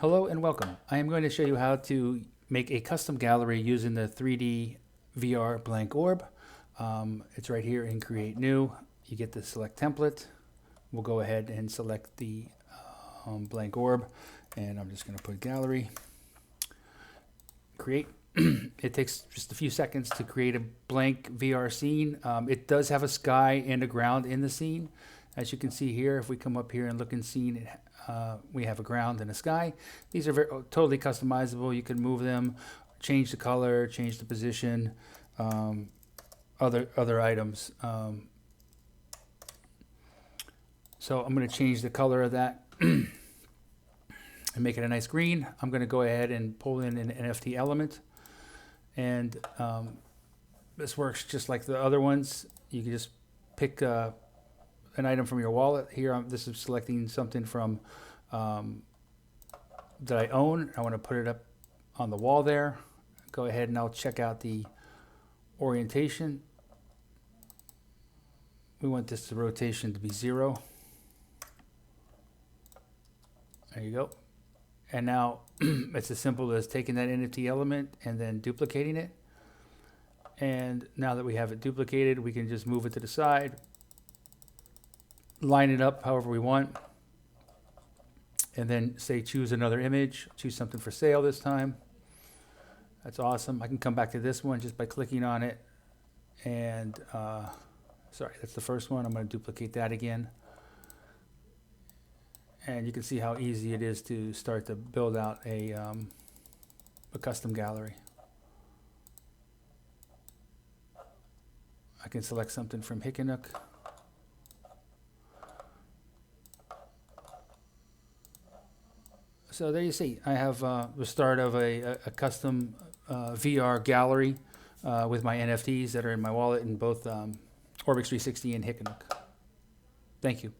Hello and welcome. I am going to show you how to make a custom gallery using the 3D VR blank orb. It's right here in Create New. You get the select template. We'll go ahead and select the blank orb, and I'm just going to put gallery. Create. It takes just a few seconds to create a blank VR scene. It does have a sky and a ground in the scene. As you can see here, if we come up here and look in scene, we have a ground and a sky. These are totally customizable. You can move them, change the color, change the position, other items. So I'm going to change the color of that and make it a nice green. I'm going to go ahead and pull in an NFT element. And this works just like the other ones. You can just pick an item from your wallet. Here, this is selecting something from that I own. I want to put it up on the wall there. Go ahead and I'll check out the orientation. We want this rotation to be 0. There you go. And now it's as simple as taking that NFT element and then duplicating it. And now that we have it duplicated, we can just move it to the side, line it up however we want, and then say choose another image, choose something for sale this time. That's awesome. I can come back to this one just by clicking on it. And sorry, that's the first one. I'm going to duplicate that again. And you can see how easy it is to start to build out a custom gallery. I can select something from Hickennook. So there you see, I have the start of a custom VR gallery with my NFTs that are in my wallet in both Orbix 360 and Hickennook. Thank you.